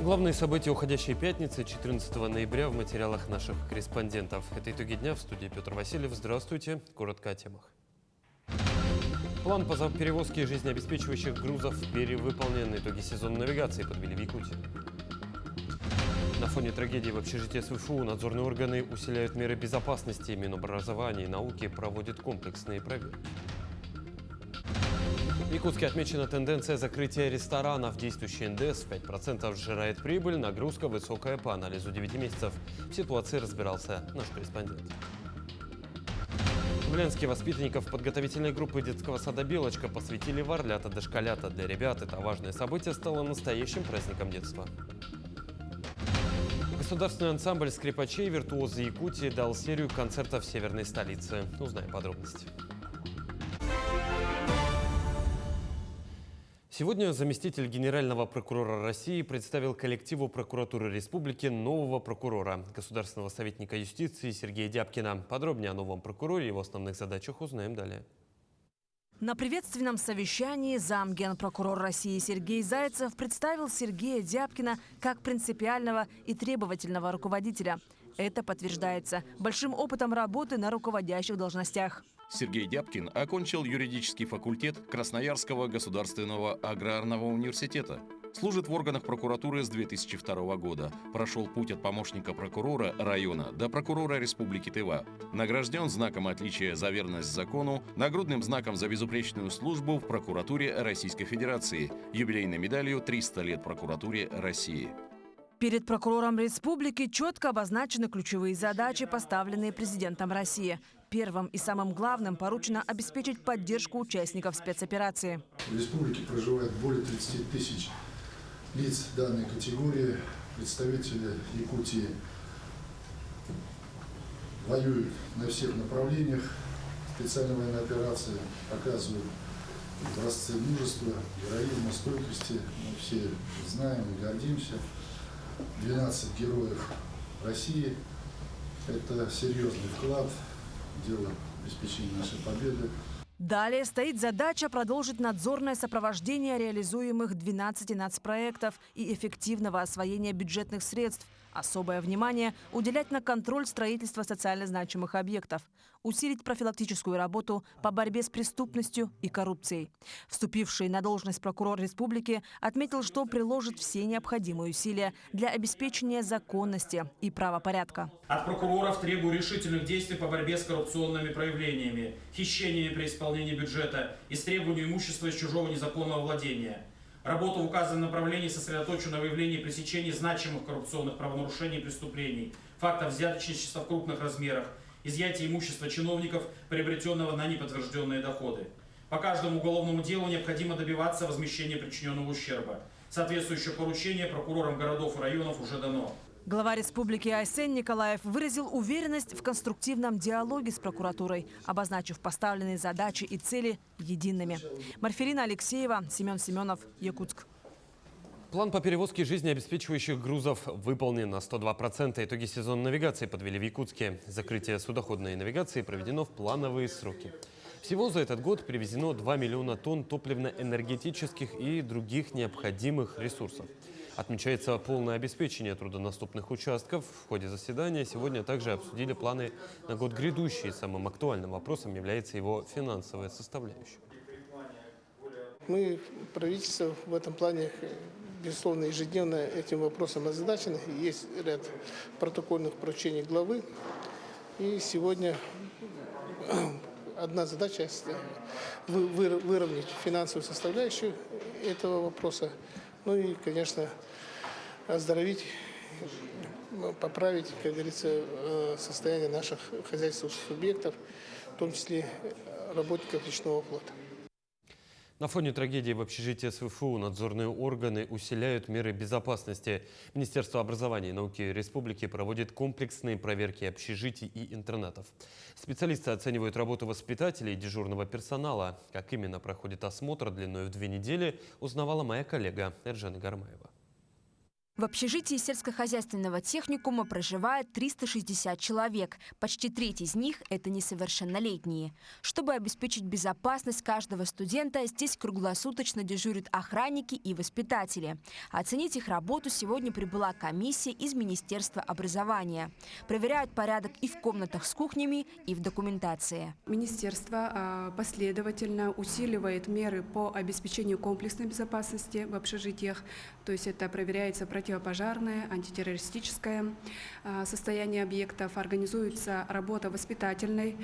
Главные события уходящей пятницы, 14 ноября, в материалах наших корреспондентов. Это итоги дня. В студии Петр Васильев. Здравствуйте. Коротко о темах. План по перевозке жизнеобеспечивающих грузов перевыполнен. Итоги сезонной навигации подвели в Якутии. На фоне трагедии в общежитии СВФУ надзорные органы усиляют меры безопасности. Минобразования и науки проводит комплексные проверки. В Якутске отмечена тенденция закрытия ресторанов. Действующий НДС в 5% сжирает прибыль, нагрузка высокая по анализу 9 месяцев. В ситуации разбирался наш корреспондент. В Ленске воспитанников подготовительной группы детского сада «Белочка» посвятили в орлята-дошколята. Для ребят это важное событие стало настоящим праздником детства. Государственный ансамбль скрипачей «Виртуозы Якутии» дал серию концертов в северной столице. Узнаем подробности. Сегодня заместитель генерального прокурора России представил коллективу прокуратуры республики нового прокурора, государственного советника юстиции Сергея Дябкина. Подробнее о новом прокуроре и его основных задачах узнаем далее. На приветственном совещании замгенпрокурор России Сергей Зайцев представил Сергея Дябкина как принципиального и требовательного руководителя. Это подтверждается большим опытом работы на руководящих должностях. Сергей Дябкин окончил юридический факультет Красноярского государственного аграрного университета. Служит в органах прокуратуры с 2002 года. Прошел путь от помощника прокурора района до прокурора Республики Тыва. Награжден знаком отличия за верность закону, нагрудным знаком за безупречную службу в прокуратуре Российской Федерации, юбилейной медалью «300 лет прокуратуре России». Перед прокурором республики четко обозначены ключевые задачи, поставленные президентом России. Первым и самым главным поручено обеспечить поддержку участников спецоперации. В республике проживает более 30 тысяч лиц данной категории. Представители Якутии воюют на всех направлениях. Специальная военная операция показывает образцы мужества, героизма, стойкости. Мы все знаем и гордимся. 12 героев России – это серьезный вклад в дело обеспечения нашей победы. Далее стоит задача продолжить надзорное сопровождение реализуемых 12 нацпроектов и эффективного освоения бюджетных средств. Особое внимание уделять на контроль строительства социально значимых объектов. Усилить профилактическую работу по борьбе с преступностью и коррупцией. Вступивший на должность прокурор республики отметил, что приложит все необходимые усилия для обеспечения законности и правопорядка. От прокуроров требую решительных действий по борьбе с коррупционными проявлениями, хищениями при исполнении бюджета, истребованию имущества из чужого незаконного владения. Работа в указанном направлении сосредоточена на выявлении и пресечении значимых коррупционных правонарушений и преступлений, фактов взяточничества в крупных размерах, изъятия имущества чиновников, приобретенного на неподтвержденные доходы. По каждому уголовному делу необходимо добиваться возмещения причиненного ущерба. Соответствующее поручение прокурорам городов и районов уже дано. Глава республики Айсен Николаев выразил уверенность в конструктивном диалоге с прокуратурой, обозначив поставленные задачи и цели едиными. Марферина Алексеева, Семен Семенов, Якутск. План по перевозке жизнеобеспечивающих грузов выполнен на 102%. Итоги сезона навигации подвели в Якутске. Закрытие судоходной навигации проведено в плановые сроки. Всего за этот год перевезено 2 миллиона тонн топливно-энергетических и других необходимых ресурсов. Отмечается полное обеспечение труднодоступных участков. В ходе заседания сегодня также обсудили планы на год грядущий. Самым актуальным вопросом является его финансовая составляющая. Мы, правительство, в этом плане, безусловно, ежедневно этим вопросом озадачены. Есть ряд протокольных поручений главы. И сегодня одна задача – выровнять финансовую составляющую этого вопроса. Ну и, конечно, оздоровить, поправить, как говорится, состояние наших хозяйственных субъектов, в том числе работников речного флота. На фоне трагедии в общежитии СВФУ надзорные органы усиляют меры безопасности. Министерство образования и науки республики проводит комплексные проверки общежитий и интернатов. Специалисты оценивают работу воспитателей и дежурного персонала. Как именно проходит осмотр длиной в 2 недели, узнавала моя коллега Эржена Гармаева. В общежитии сельскохозяйственного техникума проживает 360 человек. Почти треть из них – это несовершеннолетние. Чтобы обеспечить безопасность каждого студента, здесь круглосуточно дежурят охранники и воспитатели. Оценить их работу сегодня прибыла комиссия из Министерства образования. Проверяют порядок и в комнатах с кухнями, и в документации. Министерство последовательно усиливает меры по обеспечению комплексной безопасности в общежитиях. То есть это проверяется противопожарное, антитеррористическое состояние объектов, организуется работа воспитательной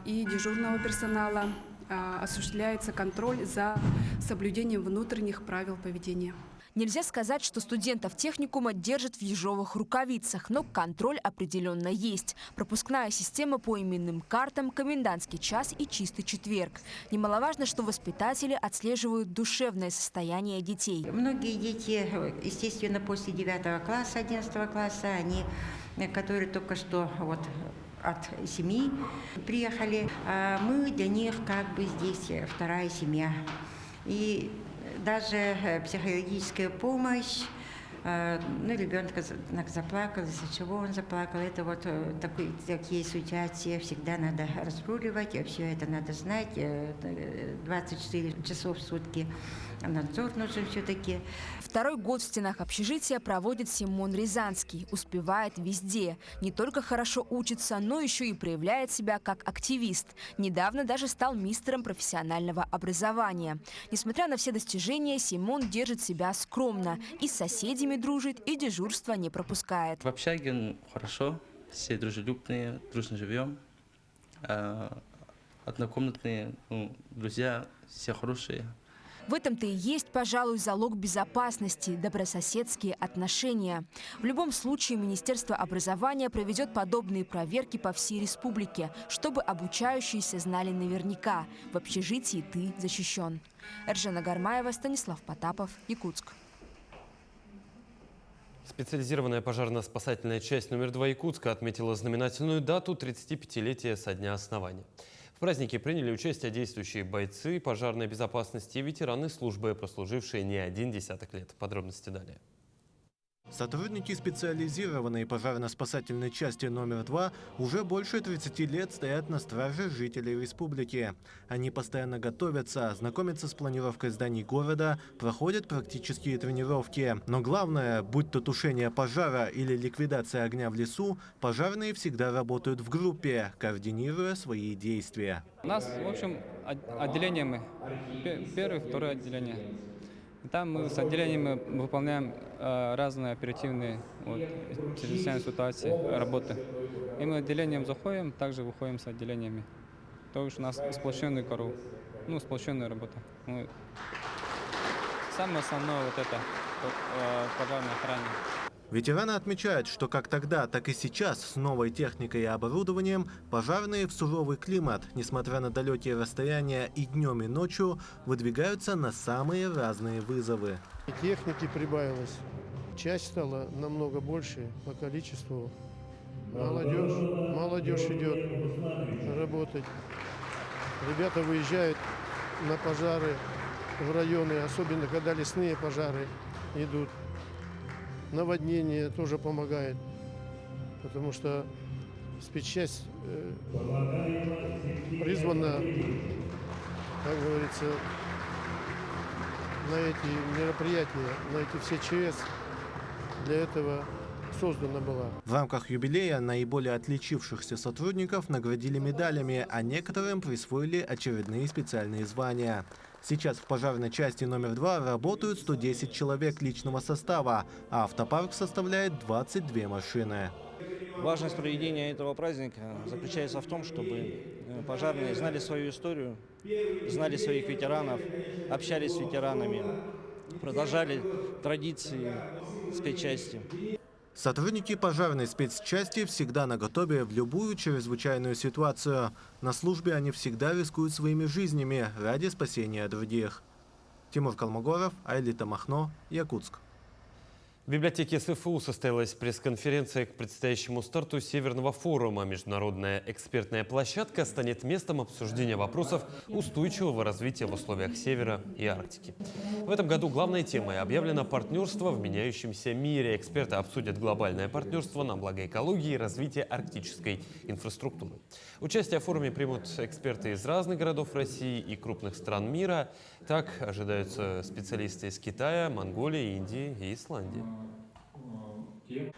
и дежурного персонала, осуществляется контроль за соблюдением внутренних правил поведения. Нельзя сказать, что студентов техникума держат в ежовых рукавицах, но контроль определенно есть. Пропускная система по именным картам, комендантский час и чистый четверг. Немаловажно, что воспитатели отслеживают душевное состояние детей. Многие дети, естественно, после 9 класса, 11 класса, они, которые только что от семьи приехали, мы для них как бы здесь вторая семья. И даже психологическая помощь, ребенок заплакал, из-за чего он заплакал, это такие ситуации всегда надо разруливать, все это надо знать, 24 часа в сутки надзор нужен все-таки. Второй год в стенах общежития проводит Симон Рязанский. Успевает везде. Не только хорошо учится, но еще и проявляет себя как активист. Недавно даже стал мистером профессионального образования. Несмотря на все достижения, Симон держит себя скромно. И с соседями дружит, и дежурство не пропускает. В общаге хорошо, все дружелюбные, дружно живем. Однокомнатные, друзья, все хорошие. В этом-то и есть, пожалуй, залог безопасности – добрососедские отношения. В любом случае Министерство образования проведет подобные проверки по всей республике, чтобы обучающиеся знали наверняка – в общежитии ты защищен. Эржена Гармаева, Станислав Потапов, Якутск. Специализированная пожарно-спасательная часть номер 2 Якутска отметила знаменательную дату 35-летия со дня основания. В празднике приняли участие действующие бойцы пожарной безопасности и ветераны службы, прослужившие не один десяток лет. Подробности далее. Сотрудники специализированной пожарно-спасательной части номер 2 уже больше 30 лет стоят на страже жителей республики. Они постоянно готовятся, знакомятся с планировкой зданий города, проходят практические тренировки. Но главное, будь то тушение пожара или ликвидация огня в лесу, пожарные всегда работают в группе, координируя свои действия. У нас, в общем, отделение мы. Первое, второе отделение. Там мы с отделениями выполняем разные оперативные чрезвычайные ситуации, работы. И мы отделением заходим, также выходим с отделениями. То есть у нас сплоченный коров, сплоченная работа. Самое основное это пожарная охрана. Ветераны отмечают, что как тогда, так и сейчас с новой техникой и оборудованием пожарные в суровый климат, несмотря на далекие расстояния и днем, и ночью, выдвигаются на самые разные вызовы. Техники прибавилось. Часть стала намного больше по количеству. Молодежь идет работать. Ребята выезжают на пожары в районы, особенно когда лесные пожары идут. Наводнение тоже помогает, потому что спецчасть призвана, как говорится, на эти мероприятия, на эти все ЧС, для этого создана была. В рамках юбилея наиболее отличившихся сотрудников наградили медалями, а некоторым присвоили очередные специальные звания. Сейчас в пожарной части номер 2 работают 110 человек личного состава, а автопарк составляет 22 машины. Важность проведения этого праздника заключается в том, чтобы пожарные знали свою историю, знали своих ветеранов, общались с ветеранами, продолжали традиции спецчасти. Сотрудники пожарной спецчасти всегда наготове в любую чрезвычайную ситуацию. На службе они всегда рискуют своими жизнями ради спасения других. Тимур Калмогоров, Айлита Махно, Якутск. В библиотеке СФУ состоялась пресс-конференция к предстоящему старту Северного форума. Международная экспертная площадка станет местом обсуждения вопросов устойчивого развития в условиях Севера и Арктики. В этом году главной темой объявлено партнерство в меняющемся мире. Эксперты обсудят глобальное партнерство на благо экологии и развития арктической инфраструктуры. Участие в форуме примут эксперты из разных городов России и крупных стран мира. Так ожидаются специалисты из Китая, Монголии, Индии и Исландии.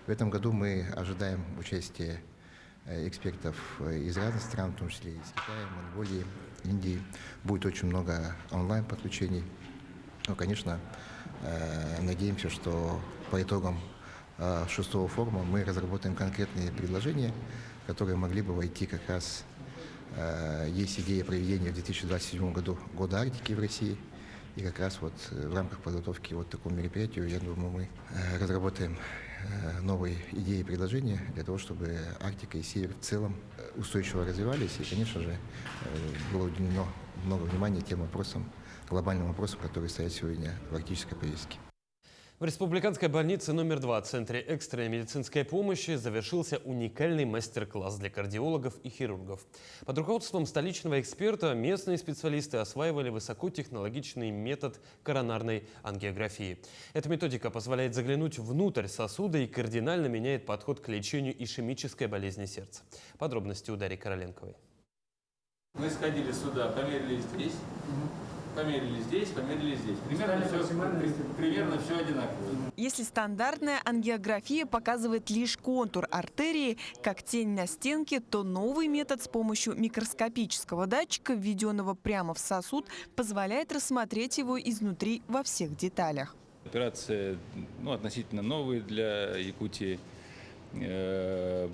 В этом году мы ожидаем участия экспертов из разных стран, в том числе из Китая, Монголии, Индии. Будет очень много онлайн-подключений. Ну, конечно, надеемся, что по итогам 6-го форума мы разработаем конкретные предложения, которые могли бы войти как раз. Есть идея проведения в 2027 году Года Арктики в России. И как раз вот в рамках подготовки вот такого мероприятия, я думаю, мы разработаем новые идеи и предложения для того, чтобы Арктика и Север в целом устойчиво развивались. И, конечно же, было уделено много внимания тем вопросам, глобальным вопросам, которые стоят сегодня в арктической повестке. В республиканской больнице номер 2 Центре экстренной медицинской помощи завершился уникальный мастер-класс для кардиологов и хирургов. Под руководством столичного эксперта местные специалисты осваивали высокотехнологичный метод коронарной ангиографии. Эта методика позволяет заглянуть внутрь сосуда и кардинально меняет подход к лечению ишемической болезни сердца. Подробности у Дарьи Короленковой. Мы сходили сюда, померили здесь. Померили здесь, померили здесь. Примерно все одинаково. Если стандартная ангиография показывает лишь контур артерии, как тень на стенке, то новый метод с помощью микроскопического датчика, введенного прямо в сосуд, позволяет рассмотреть его изнутри во всех деталях. Операция относительно новая для Якутии.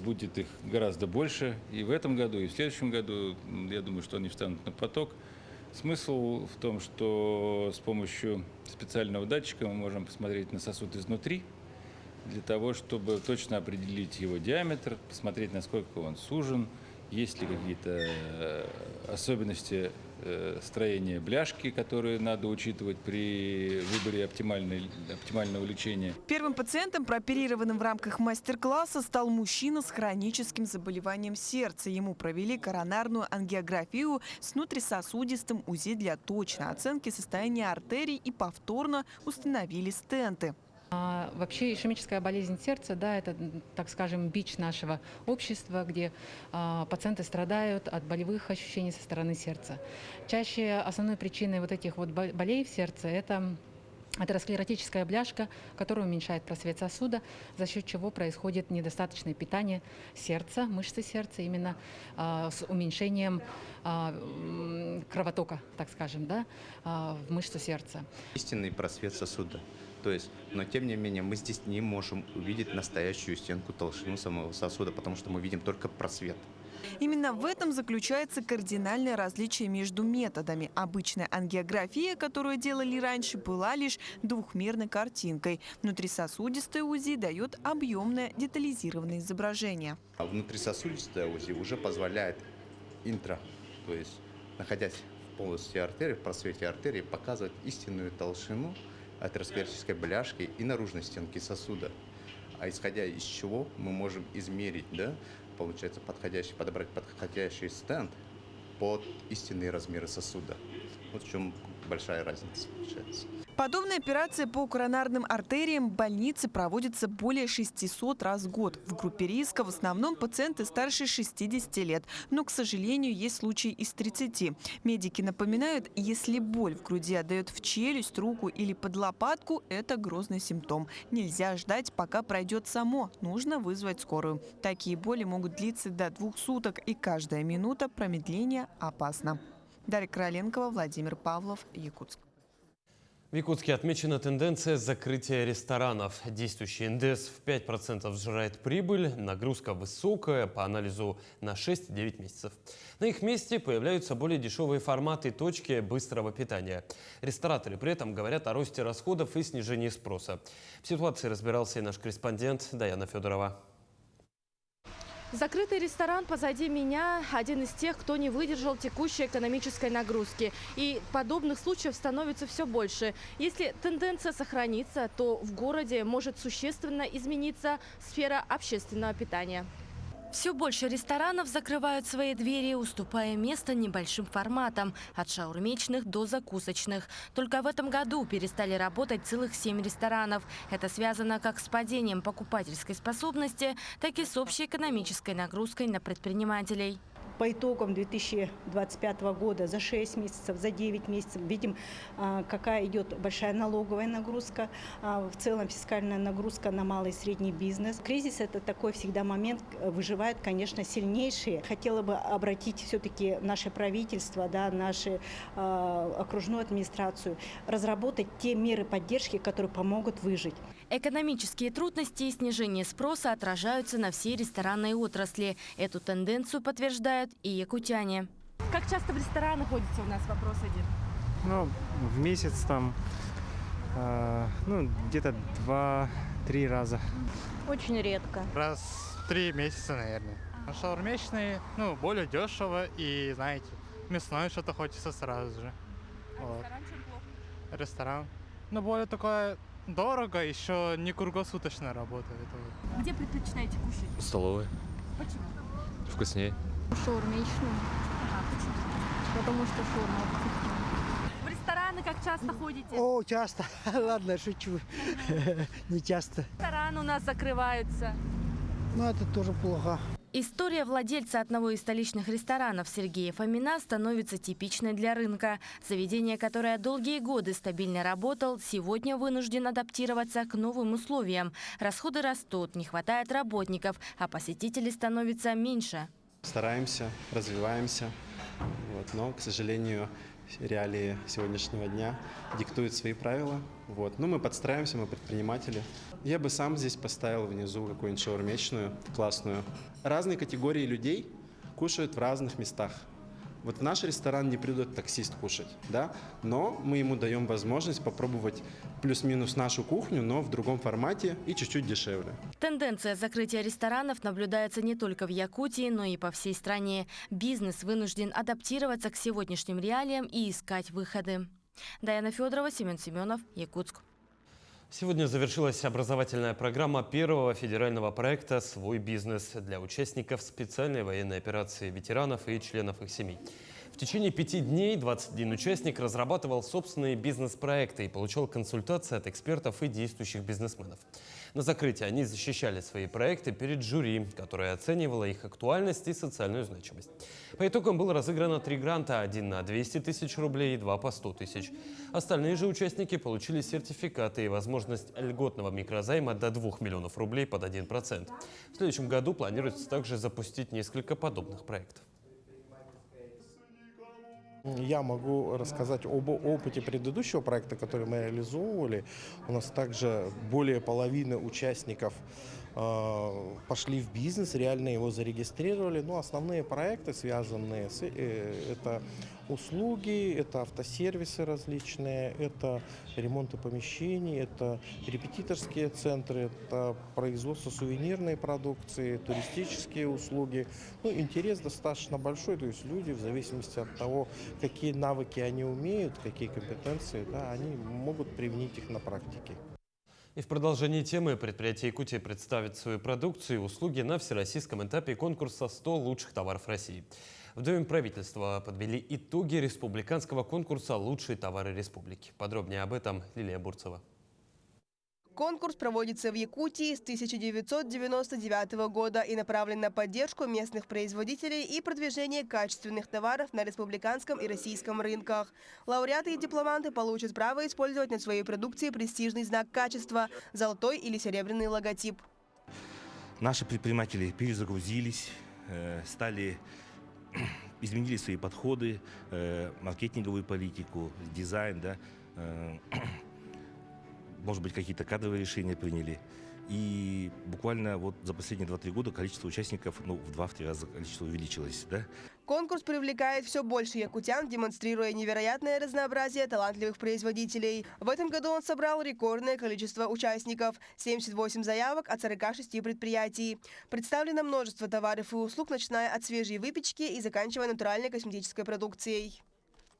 Будет их гораздо больше и в этом году, и в следующем году. Я думаю, что они встанут на поток. Смысл в том, что с помощью специального датчика мы можем посмотреть на сосуд изнутри, для того, чтобы точно определить его диаметр, посмотреть, насколько он сужен, есть ли какие-то особенности строения бляшки, которые надо учитывать при выборе оптимального лечения. Первым пациентом, прооперированным в рамках мастер-класса, стал мужчина с хроническим заболеванием сердца. Ему провели коронарную ангиографию с внутрисосудистым УЗИ для точной оценки состояния артерий и повторно установили стенты. Вообще ишемическая болезнь сердца, да, это, так скажем, бич нашего общества, где пациенты страдают от болевых ощущений со стороны сердца. Чаще основной причиной вот этих вот болей в сердце это атеросклеротическая бляшка, которая уменьшает просвет сосуда, за счет чего происходит недостаточное питание сердца, мышцы сердца, именно с уменьшением кровотока, так скажем, да, в мышцу сердца. Истинный просвет сосуда. То есть, но тем не менее мы здесь не можем увидеть настоящую стенку, толщину самого сосуда, потому что мы видим только просвет. Именно в этом заключается кардинальное различие между методами. Обычная ангиография, которую делали раньше, была лишь двухмерной картинкой. Внутрисосудистое УЗИ дает объемное детализированное изображение. А внутрисосудистое УЗИ уже позволяет то есть находясь в полости артерии, в просвете артерии, показывать истинную толщину атеросклеротической бляшки и наружной стенки сосуда. А исходя из чего мы можем измерить, получается, подобрать подходящий стенд под истинные размеры сосуда. Вот в чем большая разница получается. Подобная операция по коронарным артериям в больнице проводится более 600 раз в год. В группе риска в основном пациенты старше 60 лет. Но, к сожалению, есть случаи из 30. Медики напоминают, если боль в груди отдает в челюсть, руку или под лопатку, это грозный симптом. Нельзя ждать, пока пройдет само. Нужно вызвать скорую. Такие боли могут длиться до 2 суток, и каждая минута промедления опасна. Дарья Короленкова, Владимир Павлов, Якутск. В Якутске отмечена тенденция закрытия ресторанов. Действующий НДС в 5% сжирает прибыль, нагрузка высокая, по анализу на 6-9 месяцев. На их месте появляются более дешевые форматы точки быстрого питания. Рестораторы при этом говорят о росте расходов и снижении спроса. В ситуации разбирался и наш корреспондент Даяна Федорова. Закрытый ресторан позади меня – один из тех, кто не выдержал текущей экономической нагрузки. И подобных случаев становится все больше. Если тенденция сохранится, то в городе может существенно измениться сфера общественного питания. Все больше ресторанов закрывают свои двери, уступая место небольшим форматам, от шаурмечных до закусочных. Только в этом году перестали работать целых 7 ресторанов. Это связано как с падением покупательской способности, так и с общей экономической нагрузкой на предпринимателей. По итогам 2025 года за 6 месяцев, за 9 месяцев видим, какая идет большая налоговая нагрузка, в целом фискальная нагрузка на малый и средний бизнес. Кризис – это такой всегда момент, выживают, конечно, сильнейшие. Хотела бы обратить все-таки наше правительство, да, нашу окружную администрацию, разработать те меры поддержки, которые помогут выжить. Экономические трудности и снижение спроса отражаются на всей ресторанной отрасли. Эту тенденцию подтверждают и якутяне. Как часто в рестораны ходите, у нас вопрос один? Ну, в месяц там, где-то 2-3 раза. Очень редко. Раз в 3 месяца, наверное. Шаурмечные, более дешево и, знаете, мясное что-то хочется сразу же. Вот. Ресторан чем плохо? Ресторан. Более такое дорого, еще не круглосуточно работает. Где предпочитаете кушать? В столовой. Почему? Вкуснее. Шаурмечную. Почему? Потому что шаурма вкусная. В рестораны как часто ходите? О, часто. Ладно, шучу. Не часто. Рестораны у нас закрываются. Это тоже плохо. История владельца одного из столичных ресторанов Сергея Фомина становится типичной для рынка. Заведение, которое долгие годы стабильно работал, сегодня вынужден адаптироваться к новым условиям. Расходы растут, не хватает работников, а посетителей становится меньше. Стараемся, развиваемся, но, к сожалению, реалии сегодняшнего дня диктуют свои правила. Но мы подстраиваемся, мы предприниматели. Я бы сам здесь поставил внизу какую-нибудь шаурмечную, классную. Разные категории людей кушают в разных местах. В наш ресторан не придет таксист кушать, да? Но мы ему даем возможность попробовать плюс-минус нашу кухню, но в другом формате и чуть-чуть дешевле. Тенденция закрытия ресторанов наблюдается не только в Якутии, но и по всей стране. Бизнес вынужден адаптироваться к сегодняшним реалиям и искать выходы. Даяна Федорова, Семен Семенов, Якутск. Сегодня завершилась образовательная программа первого федерального проекта «Свой бизнес» для участников специальной военной операции, ветеранов и членов их семей. В течение 5 дней 21 участник разрабатывал собственные бизнес-проекты и получал консультации от экспертов и действующих бизнесменов. На закрытии они защищали свои проекты перед жюри, которое оценивало их актуальность и социальную значимость. По итогам было разыграно 3 гранта, 1 на 200 тысяч рублей и 2 по 100 тысяч. Остальные же участники получили сертификаты и возможность льготного микрозайма до 2 миллионов рублей под 1%. В следующем году планируется также запустить несколько подобных проектов. Я могу рассказать об опыте предыдущего проекта, который мы реализовывали. У нас также более половины участников пошли в бизнес, реально его зарегистрировали. Основные проекты, связанные с это услуги, это автосервисы различные, это ремонты помещений, это репетиторские центры, это производство сувенирной продукции, туристические услуги. Интерес достаточно большой, то есть люди, в зависимости от того, какие навыки они умеют, какие компетенции, они могут применить их на практике. И в продолжении темы предприятие Якутии представит свою продукцию и услуги на всероссийском этапе конкурса 100 лучших товаров России. В Доме правительства подвели итоги республиканского конкурса «Лучшие товары республики». Подробнее об этом Лилия Бурцева. Конкурс проводится в Якутии с 1999 года и направлен на поддержку местных производителей и продвижение качественных товаров на республиканском и российском рынках. Лауреаты и дипломанты получат право использовать на своей продукции престижный знак качества – золотой или серебряный логотип. Наши предприниматели перезагрузились, изменили свои подходы, маркетинговую политику, дизайн, может быть, какие-то кадровые решения приняли. И буквально вот за последние 2-3 года количество участников в 2-3 раза количество увеличилось. Да? Конкурс привлекает все больше якутян, демонстрируя невероятное разнообразие талантливых производителей. В этом году он собрал рекордное количество участников – 78 заявок от 46 предприятий. Представлено множество товаров и услуг, начиная от свежей выпечки и заканчивая натуральной косметической продукцией.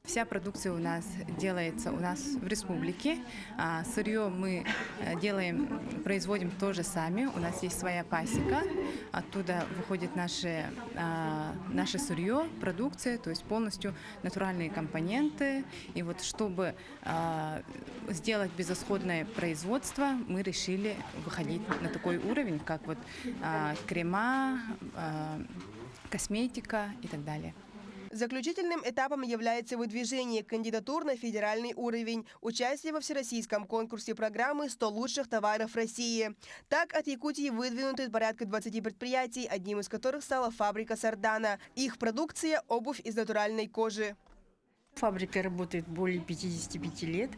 Вся продукция у нас делается в республике. Сырье мы производим тоже сами. У нас есть своя пасека. Оттуда выходит наше сырье, продукция, то есть полностью натуральные компоненты. И вот чтобы сделать безотходное производство, мы решили выходить на такой уровень, как вот крема, косметика и так далее. Заключительным этапом является выдвижение кандидатур на федеральный уровень, участие во всероссийском конкурсе программы «100 лучших товаров России». Так, от Якутии выдвинуты порядка 20 предприятий, одним из которых стала фабрика «Сардана». Их продукция – обувь из натуральной кожи. Фабрика работает более 55 лет.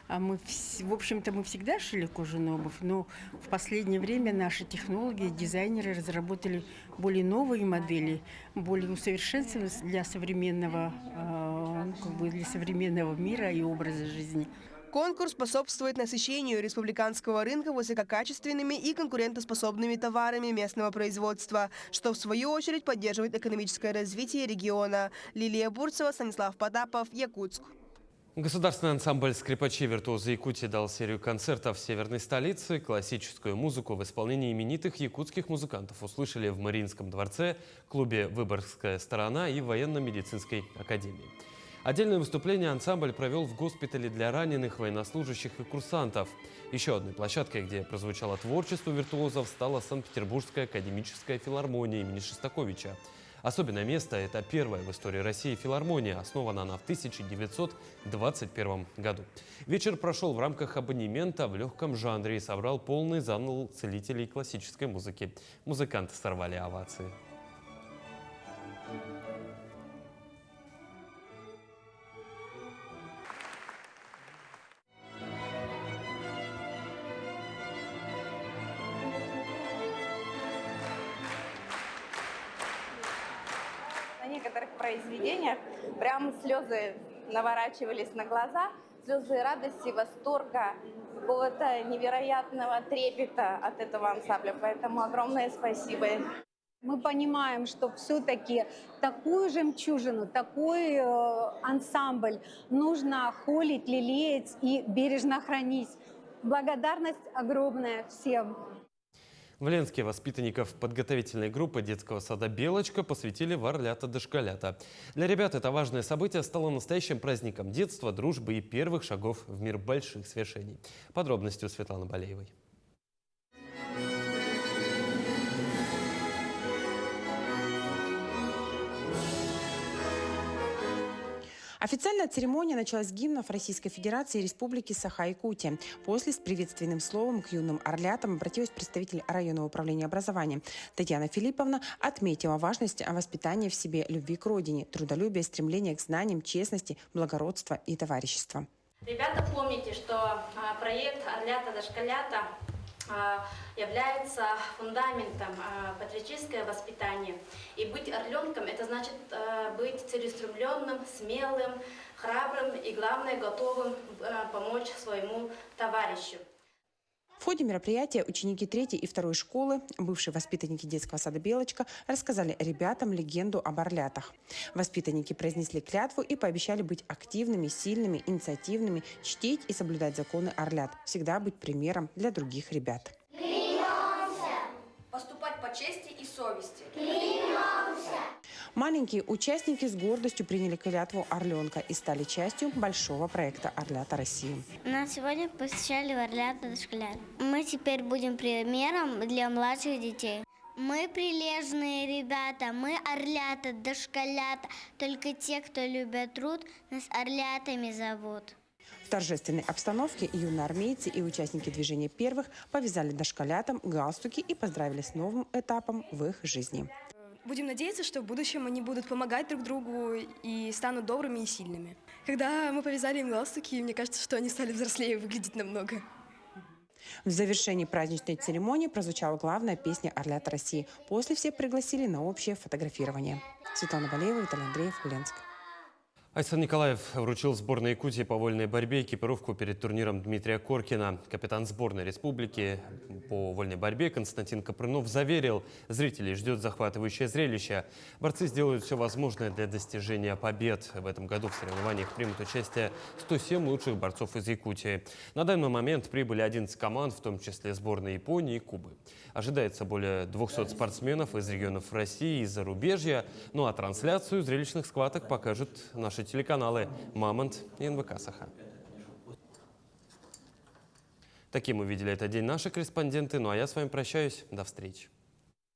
В общем-то, мы всегда шили кожаную обувь, но в последнее время наши технологи, дизайнеры разработали более новые модели, более усовершенствованные для современного мира и образа жизни. Конкурс способствует насыщению республиканского рынка высококачественными и конкурентоспособными товарами местного производства, что в свою очередь поддерживает экономическое развитие региона. Лилия Бурцева, Станислав Потапов, Якутск. Государственный ансамбль «Скрипачи-виртуозы Якутии» дал серию концертов в северной столице. Классическую музыку в исполнении именитых якутских музыкантов услышали в Мариинском дворце, клубе «Выборгская сторона» и военно-медицинской академии. Отдельное выступление ансамбль провел в госпитале для раненых, военнослужащих и курсантов. Еще одной площадкой, где прозвучало творчество виртуозов, стала Санкт-Петербургская академическая филармония имени Шостаковича. Особенное место – это первая в истории России филармония. Основана она в 1921 году. Вечер прошел в рамках абонемента в легком жанре и собрал полный зал целителей классической музыки. Музыканты сорвали овации. На некоторых произведениях прям слезы наворачивались на глаза, слезы радости, восторга, какого-то невероятного трепета от этого ансамбля. Поэтому огромное спасибо. Мы понимаем, что все-таки такую жемчужину, такой ансамбль нужно холить, лелеять и бережно хранить. Благодарность огромная всем. В Ленске воспитанников подготовительной группы детского сада «Белочка» посвятили в орлята-дошколята. Для ребят это важное событие стало настоящим праздником детства, дружбы и первых шагов в мир больших свершений. Подробности у Светланы Болеевой. Официальная церемония началась с гимнов Российской Федерации и Республики Саха-Якутия. После с приветственным словом к юным орлятам обратилась представитель районного управления образования. Татьяна Филипповна отметила важность воспитания в себе любви к родине, трудолюбия, стремления к знаниям, честности, благородства и товарищества. Ребята, помните, что проект «Орлята-дошколята» является фундаментом патриотического воспитания. И быть орленком – это значит быть целеустремленным, смелым, храбрым и, главное, готовым помочь своему товарищу. В ходе мероприятия ученики 3-й и 2-й школы, бывшие воспитанники детского сада «Белочка», рассказали ребятам легенду об орлятах. Воспитанники произнесли клятву и пообещали быть активными, сильными, инициативными, чтить и соблюдать законы орлят, всегда быть примером для других ребят. Клянемся! Поступать по чести и совести. Клянемся! Маленькие участники с гордостью приняли клятву орленка и стали частью большого проекта «Орлята России». Нас сегодня посещали орлята-дошколята. Мы теперь будем примером для младших детей. Мы прилежные ребята, мы орлята-дошколята. Только те, кто любят труд, нас орлятами зовут. В торжественной обстановке юноармейцы и участники движения первых повязали дошколятам галстуки и поздравили с новым этапом в их жизни. Будем надеяться, что в будущем они будут помогать друг другу и станут добрыми и сильными. Когда мы повязали им галстуки, мне кажется, что они стали взрослее выглядеть намного. В завершении праздничной церемонии прозвучала главная песня «Орлята России». После всех пригласили на общее фотографирование. Светлана Валеева, Виталий Андреев, Ульяновск. Айсан Николаев вручил сборной Якутии по вольной борьбе экипировку перед турниром Дмитрия Коркина. Капитан сборной республики по вольной борьбе Константин Копрынов заверил, зрителей ждет захватывающее зрелище. Борцы сделают все возможное для достижения побед. В этом году в соревнованиях примут участие 107 лучших борцов из Якутии. На данный момент прибыли 11 команд, в том числе сборные Японии и Кубы. Ожидается более 200 спортсменов из регионов России и зарубежья. Ну а трансляцию зрелищных схваток покажут наши телеканалы «Мамонт» и НВК «Саха». Таким увидели этот день наши корреспонденты. Ну а я с вами прощаюсь. До встречи.